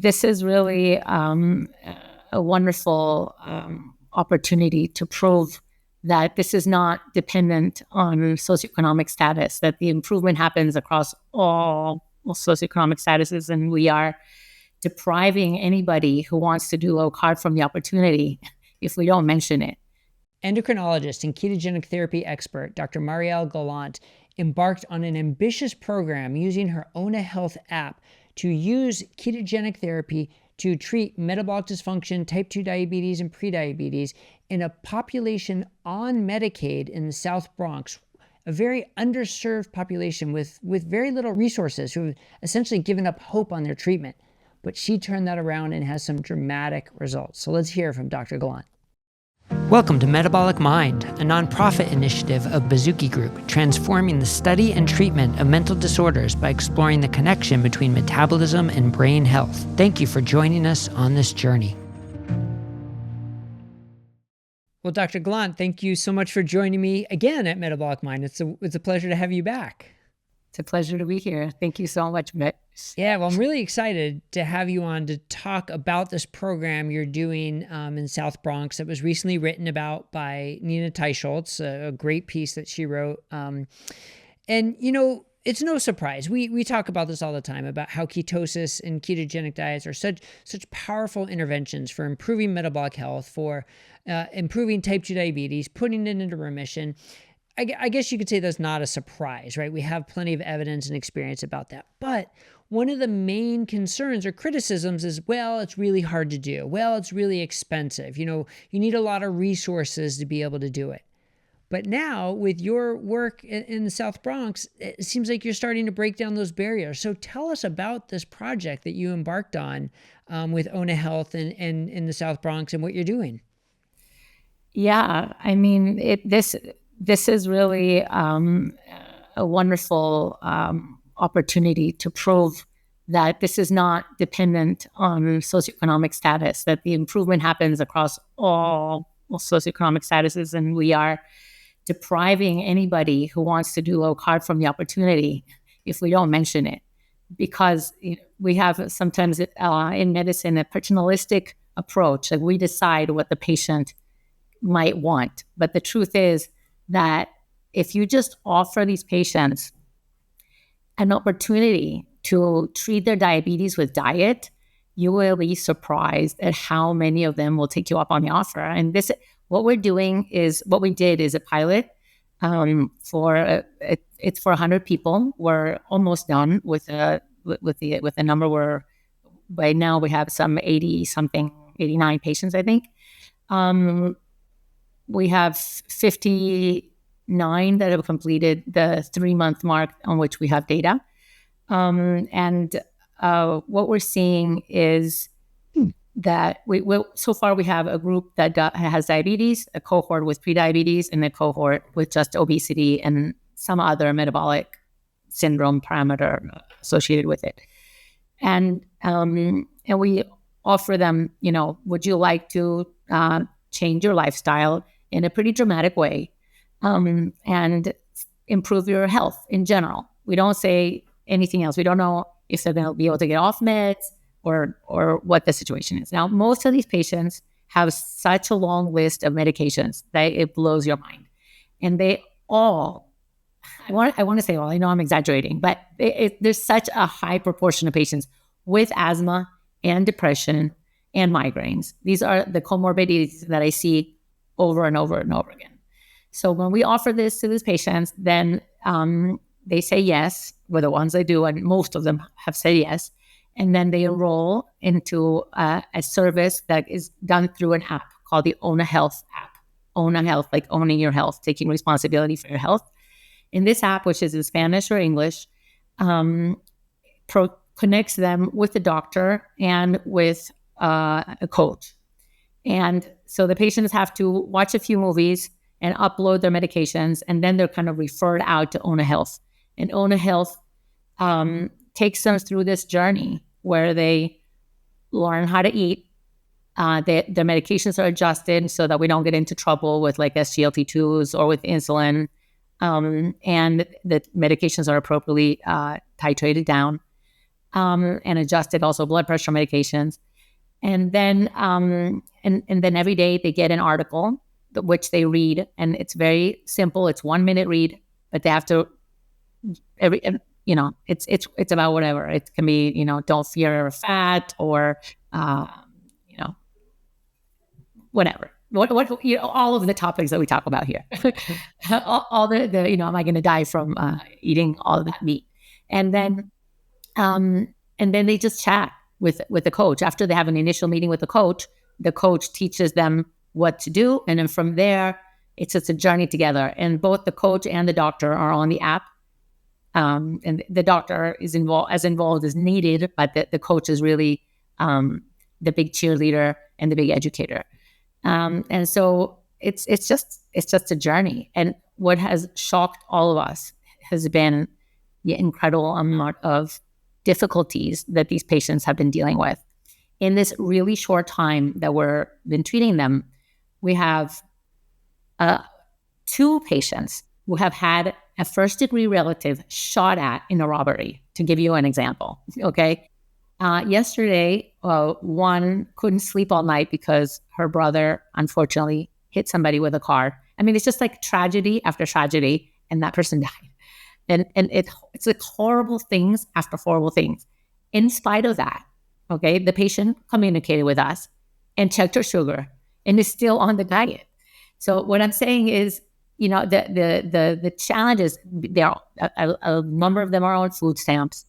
this is really a wonderful opportunity to prove that this is not dependent on socioeconomic status, that the improvement happens across all socioeconomic statuses, and we are depriving anybody who wants to do low carb from the opportunity if we don't mention it. Endocrinologist and ketogenic therapy expert Dr. Mariela Glandt embarked on an ambitious program using her OwnaHealth app to use ketogenic therapy to treat metabolic dysfunction, type 2 diabetes, and prediabetes in a population on Medicaid in the South Bronx, a very underserved population with very little resources who have essentially given up hope on their treatment. But she turned that around and has some dramatic results. So let's hear from Dr. Glandt. Welcome to Metabolic Mind, a nonprofit initiative of Bazooki Group, transforming the study and treatment of mental disorders by exploring the connection between metabolism and brain health. Thank you for joining us on this journey. Well, Dr. Glandt, thank you so much for joining me again at Metabolic Mind. It's a pleasure to have you back. It's a pleasure to be here. Thank you so much, Mitch. Yeah, well, I'm really excited to have you on to talk about this program you're doing in South Bronx that was recently written about by Nina Teicholz, a great piece that she wrote. And, you know, it's no surprise. We talk about this all the time, about how ketosis and ketogenic diets are such powerful interventions for improving metabolic health, for improving type 2 diabetes, putting it into remission. I guess you could say that's not a surprise, right? We have plenty of evidence and experience about that. But one of the main concerns or criticisms is, well, it's really hard to do. Well, it's really expensive. You know, you need a lot of resources to be able to do it. But now with your work in the South Bronx, it seems like you're starting to break down those barriers. So tell us about this project that you embarked on with OwnaHealth and in the South Bronx and what you're doing. Yeah, I mean, this is really a wonderful opportunity to prove that this is not dependent on socioeconomic status, that the improvement happens across all socioeconomic statuses, and we are depriving anybody who wants to do low carb from the opportunity if we don't mention it. Because we have sometimes in medicine a paternalistic approach, like we decide what the patient might want. But the truth is that if you just offer these patients an opportunity to treat their diabetes with diet, you will be surprised at how many of them will take you up on the offer. And what we did is a pilot it's for 100 people. We're almost done with the number. Where by now we have some 89 patients, I think. We have 59 that have completed the 3-month mark on which we have data. And what we're seeing is that so far we have a group that has diabetes, a cohort with prediabetes, and a cohort with just obesity and some other metabolic syndrome parameter associated with it. And we offer them, would you like to change your lifestyle in a pretty dramatic way and improve your health in general? We don't say anything else. We don't know if they're going to be able to get off meds or what the situation is. Now, most of these patients have such a long list of medications that it blows your mind. And they all, I want to say all, I know I'm exaggerating, but there's such a high proportion of patients with asthma and depression and migraines. These are the comorbidities that I see over and over and over again. So when we offer this to these patients, then they say yes. We're the ones that do, and most of them have said yes. And then they enroll into a service that is done through an app called the OwnaHealth app. OwnaHealth, like owning your health, taking responsibility for your health. In this app, which is in Spanish or English, connects them with the doctor and with a coach. And so the patients have to watch a few movies and upload their medications, and then they're kind of referred out to OwnaHealth. And OwnaHealth takes them through this journey where they learn how to eat. Their medications are adjusted so that we don't get into trouble with like SGLT2s or with insulin. And the medications are appropriately titrated down. and adjusted also blood pressure medications. And then and then every day they get an article which they read, and it's very simple. It's 1 minute read, but they have to it's about whatever. It can be, don't fear fat, or whatever. What all of the topics that we talk about here. all the am I going to die from eating all of that meat? And then they just chat with the coach. After they have an initial meeting with the coach teaches them what to do, and then from there it's just a journey together. And both the coach and the doctor are on the app. And the doctor is involved as needed, but the coach is really the big cheerleader and the big educator. And so it's just a journey. And what has shocked all of us has been the incredible amount of difficulties that these patients have been dealing with. In this really short time that we've been treating them, we have 2 patients who have had a first-degree relative shot at in a robbery, to give you an example, okay? Yesterday, one couldn't sleep all night because her brother, unfortunately, hit somebody with a car. I mean, it's just like tragedy after tragedy, and that person died. And it's like horrible things after horrible things. In spite of that, okay, the patient communicated with us and checked her sugar and is still on the diet. So what I'm saying is, the challenges, there are a number of them are on food stamps,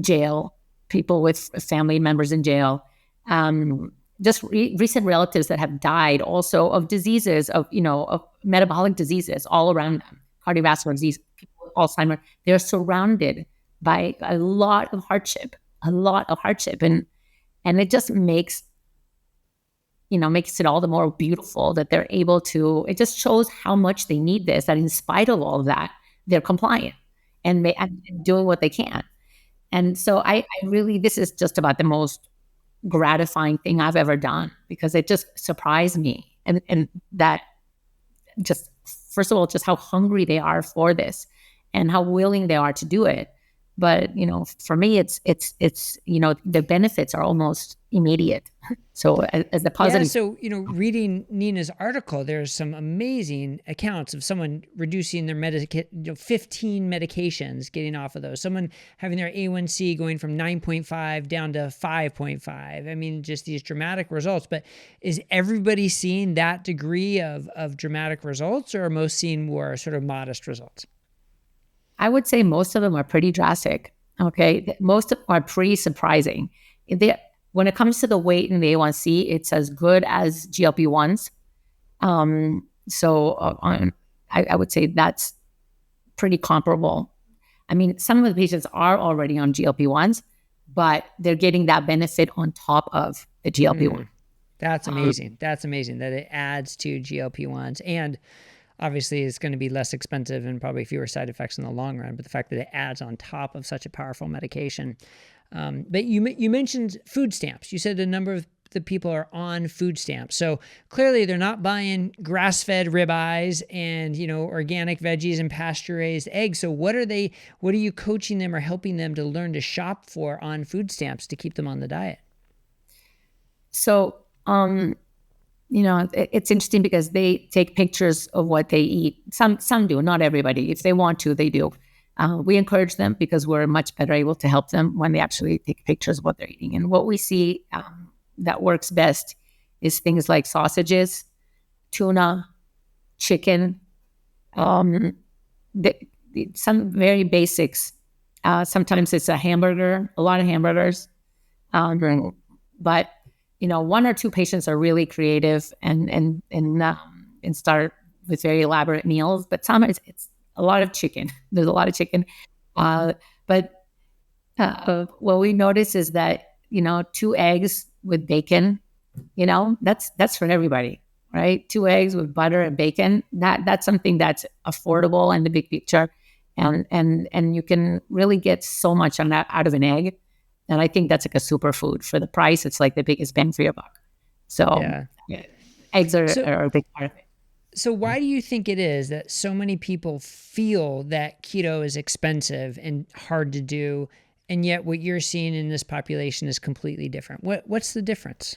jail, people with family members in jail, just recent relatives that have died also of diseases, of metabolic diseases all around them, cardiovascular disease, people with Alzheimer's. They're surrounded by a lot of hardship, and it just makes it all the more beautiful that they're able to. It just shows how much they need this, that in spite of all of that, they're compliant and doing what they can. And so I really, this is just about the most gratifying thing I've ever done, because it just surprised me. And that just, first of all, just how hungry they are for this and how willing they are to do it. But, for me, it's the benefits are almost immediate. So as the positive. Yeah, so, reading Nina's article, there's some amazing accounts of someone reducing their 15 medications, getting off of those. Someone having their A1C going from 9.5 down to 5.5. I mean, just these dramatic results. But is everybody seeing that degree of dramatic results, or are most seeing more sort of modest results? I would say most of them are pretty drastic. Okay. Most of them are pretty surprising. When it comes to the weight and the A1C, it's as good as GLP-1s. I would say that's pretty comparable. I mean, some of the patients are already on GLP-1s, but they're getting that benefit on top of the GLP-1. That's amazing. That's amazing that it adds to GLP-1s, and obviously it's going to be less expensive and probably fewer side effects in the long run, but the fact that it adds on top of such a powerful medication. But you mentioned food stamps. You said a number of the people are on food stamps. So clearly they're not buying grass-fed ribeyes and, organic veggies and pasture-raised eggs. So what are you coaching them or helping them to learn to shop for on food stamps to keep them on the diet? So, it's interesting because they take pictures of what they eat. Some do, not everybody. If they want to, they do. We encourage them because we're much better able to help them when they actually take pictures of what they're eating. And what we see that works best is things like sausages, tuna, chicken, some very basics. Sometimes it's a hamburger, a lot of hamburgers. But 1 or 2 patients are really creative and start with very elaborate meals. But some it's a lot of chicken. There's a lot of chicken. But what we notice is that 2 eggs with bacon, that's for everybody, right? 2 eggs with butter and bacon. That's something that's affordable in the big picture, and you can really get so much out of an egg. And I think that's like a superfood for the price. It's like the biggest bang for your buck. So eggs are a big part of it. So why do you think it is that so many people feel that keto is expensive and hard to do, and yet what you're seeing in this population is completely different? What's the difference?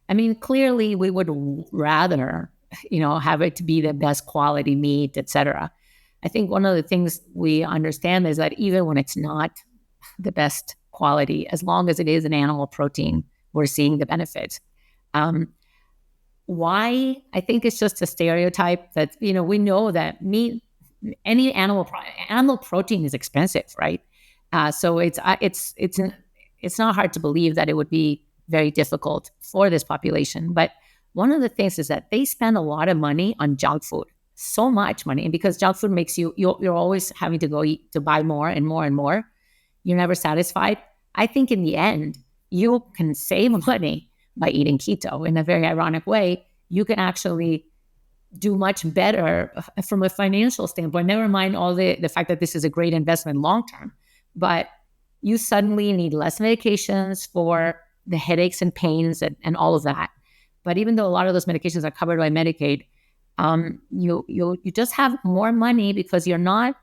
I mean, clearly we would rather, have it to be the best quality meat, et cetera. I think one of the things we understand is that even when it's not the best quality, as long as it is an animal protein, we're seeing the benefits. Why? I think it's just a stereotype that, we know that meat, any animal protein is expensive, right? So it's not hard to believe that it would be very difficult for this population. But one of the things is that they spend a lot of money on junk food, so much money. And because junk food makes you're always having to go eat, to buy more and more and more. You're never satisfied. I think in the end, you can save money by eating keto in a very ironic way. You can actually do much better from a financial standpoint. Never mind all the fact that this is a great investment long term, but you suddenly need less medications for the headaches and pains and all of that. But even though a lot of those medications are covered by Medicaid, you just have more money because you're not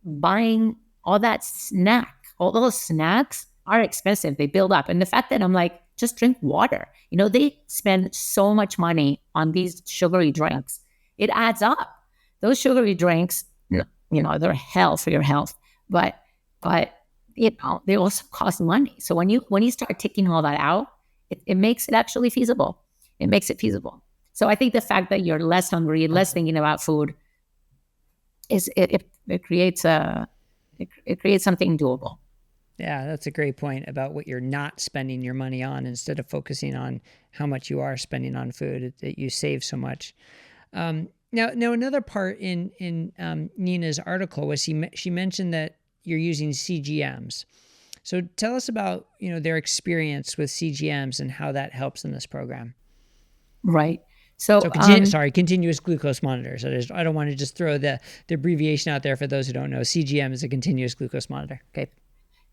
buying all that snack. All those snacks are expensive. They build up. And the fact that I'm like, just drink water. They spend so much money on these sugary drinks. It adds up. Those sugary drinks, they're hell for your health. But they also cost money. So when you start taking all that out, it makes it actually feasible. It makes it feasible. So I think the fact that you're less hungry, less thinking about food, it creates something doable. Yeah, that's a great point about what you're not spending your money on instead of focusing on how much you are spending on food, that you save so much. Now another part in Nina's article was she mentioned that you're using CGMs. So tell us about their experience with CGMs and how that helps in this program. Right. So continuous glucose monitor. So I don't want to just throw the abbreviation out there for those who don't know. CGM is a continuous glucose monitor. Okay.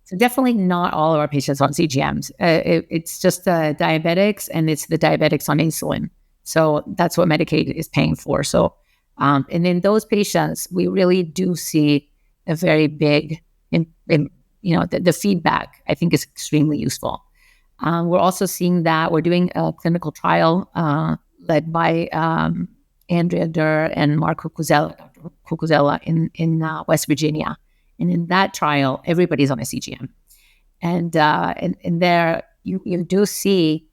So definitely not all of our patients on CGMs. It's just diabetics, and it's the diabetics on insulin. So that's what Medicaid is paying for. So, and in those patients, we really do see a very big, the feedback, I think, is extremely useful. We're also seeing that we're doing a clinical trial led by Andrea Durr and Mark Cucuzella in West Virginia. And in that trial, everybody's on a CGM. And in there, you do see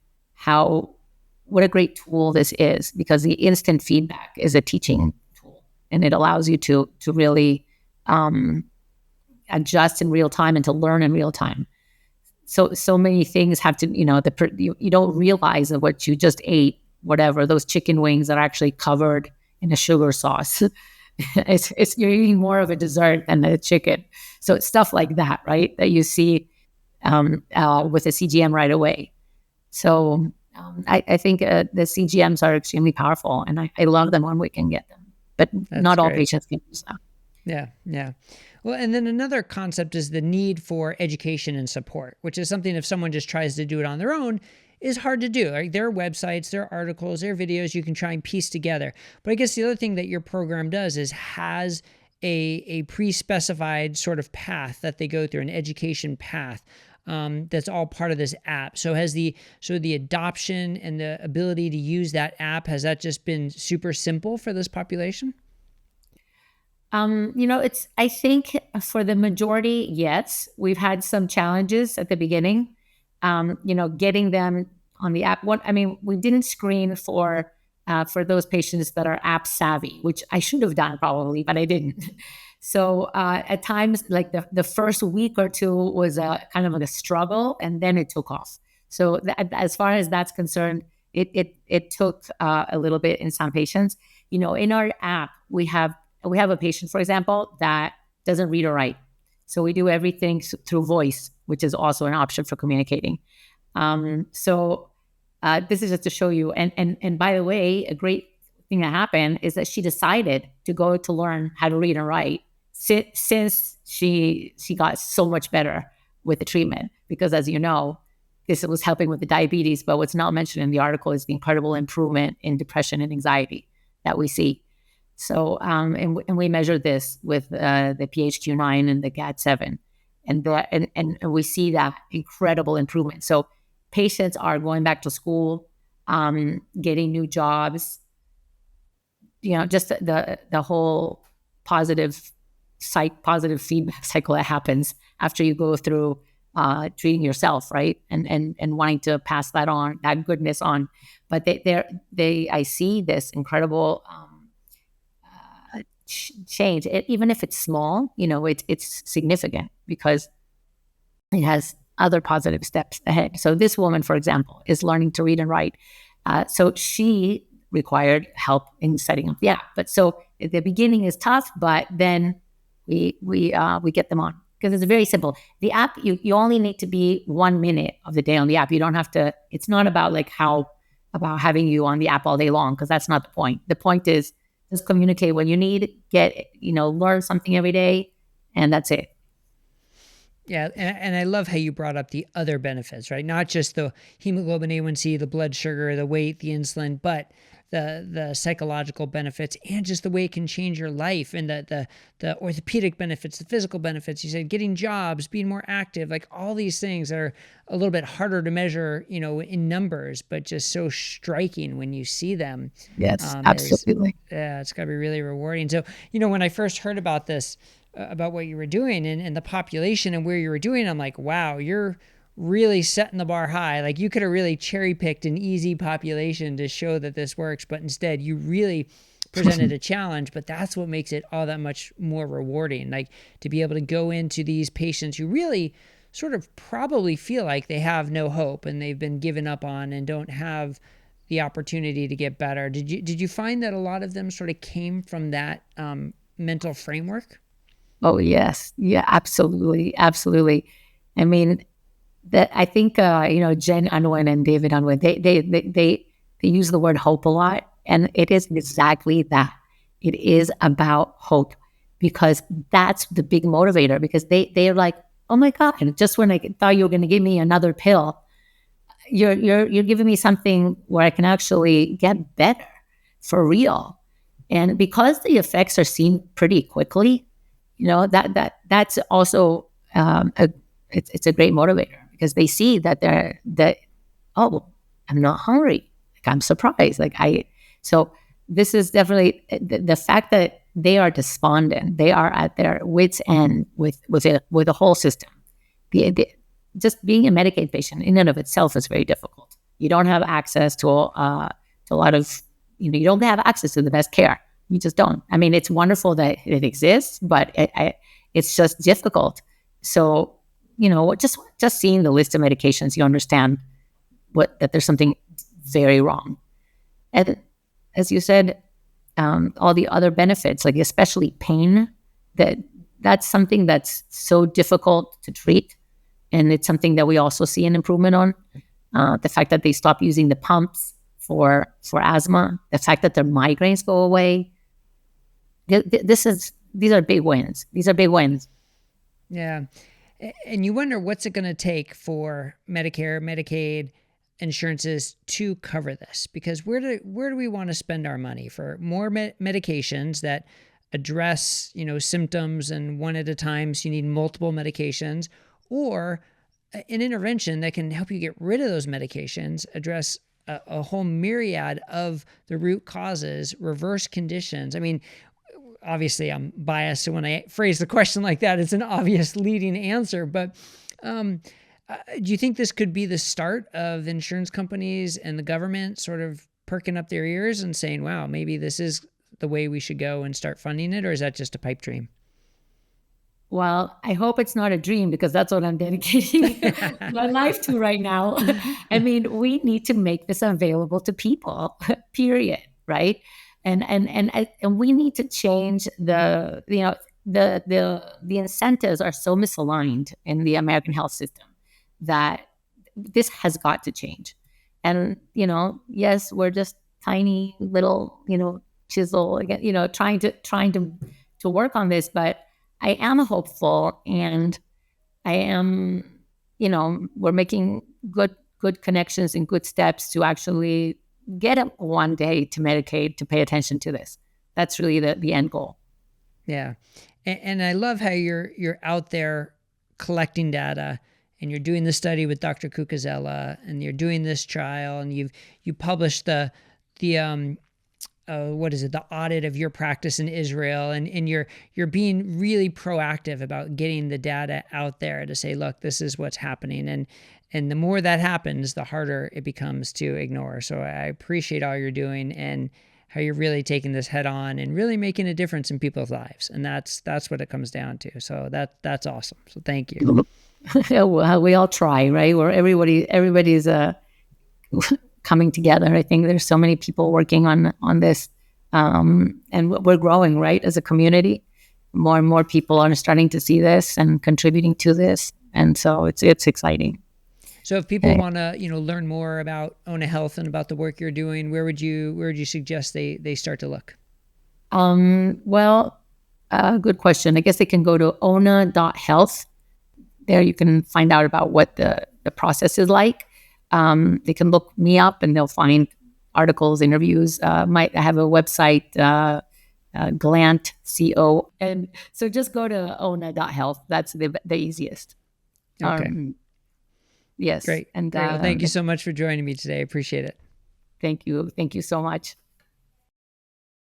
what a great tool this is, because the instant feedback is a teaching tool. And it allows you to really adjust in real time and to learn in real time. So many things have to, you don't realize that what you just ate, whatever, those chicken wings are actually covered in a sugar sauce. You're eating more of a dessert than a chicken. So it's stuff like that, right? That you see with a CGM right away. So I think the CGMs are extremely powerful, and I love them when we can get them. But That's not all great. patients can use them. Yeah. Well, and then another concept is the need for education and support, which is something if someone just tries to do it on their own, is hard to do. Like, there are websites, there are articles, there are videos you can try and piece together. But I guess the other thing that your program does is has a pre-specified sort of path that they go through, an education path that's all part of this app. So the adoption and the ability to use that app, has that just been super simple for this population? I think for the majority, yes. We've had some challenges at the beginning. Getting them on the app. We didn't screen for those patients that are app savvy, which I should have done probably, but I didn't. So at times, like the first week or two was kind of like a struggle, and then it took off. So as far as that's concerned, it took a little bit in some patients. In our app, we have a patient, for example, that doesn't read or write. So we do everything through voice, which is also an option for communicating. So this is just to show you. And by the way, a great thing that happened is that she decided to go to learn how to read and write since she got so much better with the treatment. Because as you know, this was helping with the diabetes, but what's not mentioned in the article is the incredible improvement in depression and anxiety. that we see. So, and we measure this with the PHQ-9 and the GAD-7, and we see that incredible improvement. So patients are going back to school, getting new jobs, just the whole positive feedback cycle that happens after you go through treating yourself, right? And wanting to pass that goodness on. But I see this incredible change, even if it's small, it's significant because it has other positive steps ahead. So this woman, for example, is learning to read and write. So she required help in setting up the app. But so at the beginning is tough, but then we get them on because it's very simple. The app, you only need to be 1 minute of the day on the app. You don't have to. It's not about about having you on the app all day long, because that's not the point. The point is just communicate when you need, learn something every day, and that's it. Yeah, and I love how you brought up the other benefits, right? Not just the hemoglobin A1C, the blood sugar, the weight, the insulin, but the psychological benefits and just the way it can change your life, and the orthopedic benefits, the physical benefits. You said getting jobs, being more active, like all these things that are a little bit harder to measure, in numbers, but just so striking when you see them. Yes, absolutely. It's got to be really rewarding. So, when I first heard about this, about what you were doing and the population and where you were doing, I'm like, wow, you're really setting the bar high. Like you could have really cherry picked an easy population to show that this works, but instead you really presented a challenge. But that's what makes it all that much more rewarding. Like to be able to go into these patients who really sort of probably feel like they have no hope and they've been given up on and don't have the opportunity to get better. Did you find that a lot of them sort of came from that mental framework? Oh, yes. Yeah, absolutely. Absolutely. I mean, I think, Jen Unwin and David Unwin, they use the word hope a lot. And it is exactly that. It is about hope, because that's the big motivator, because they're like, oh my God, just when I thought you were going to give me another pill, you're giving me something where I can actually get better for real. And because the effects are seen pretty quickly, that's also it's a great motivator, because they see that oh, I'm not hungry. Like, I'm surprised. So this is definitely the fact that they are despondent. They are at their wits' end with the whole system. Just being a Medicaid patient in and of itself is very difficult. You don't have access to a lot of, you don't have access to the best care. You just don't. I mean, it's wonderful that it exists, but it's just difficult. So, just seeing the list of medications, you understand that there's something very wrong. And as you said, all the other benefits, like especially pain, that's something that's so difficult to treat. And it's something that we also see an improvement on. The fact that they stop using the pumps for asthma, the fact that their migraines go away. These are big wins. These are big wins. Yeah. And you wonder what's it going to take for Medicare, Medicaid, insurances to cover this, because where do we want to spend our money for more medications that address, symptoms, and one at a time, so you need multiple medications, or an intervention that can help you get rid of those medications, address a whole myriad of the root causes, reverse conditions. I mean, obviously I'm biased, so when I phrase the question like that, it's an obvious leading answer, but do you think this could be the start of insurance companies and the government sort of perking up their ears and saying, wow, maybe this is the way we should go and start funding it? Or is that just a pipe dream? Well, I hope it's not a dream, because that's what I'm dedicating my life to right now. I mean, we need to make this available to people, period, right? And we need to change the incentives are so misaligned in the American health system that this has got to change. And, yes, we're just tiny little, chisel again, trying to work on this, but I am hopeful, and I am, we're making good connections and good steps to actually, get them one day to Medicaid to pay attention to this. That's really the end goal. Yeah. And I love how you're out there collecting data, and you're doing the study with Dr. Cucuzella, and you're doing this trial, and you published the what is it, the audit of your practice in Israel, and you're being really proactive about getting the data out there to say, look, this is what's happening. And the more that happens, the harder it becomes to ignore. So I appreciate all you're doing and how you're really taking this head on and really making a difference in people's lives. And that's what it comes down to. So that's awesome. So thank you. Well, we all try, right? Where everybody's coming together. I think there's so many people working on this, and we're growing, right, as a community. More and more people are starting to see this and contributing to this, and so it's exciting. So if people want to, learn more about OwnaHealth and about the work you're doing, where would you suggest they start to look? Well, good question. I guess they can go to OwnaHealth. There you can find out about what the process is like. They can look me up and they'll find articles, interviews. I have a website, Glandt, CO. And so just go to OwnaHealth. That's the easiest. Okay. Yes. Great. And Great. Well, thank you so much for joining me today. I appreciate it. Thank you. Thank you so much.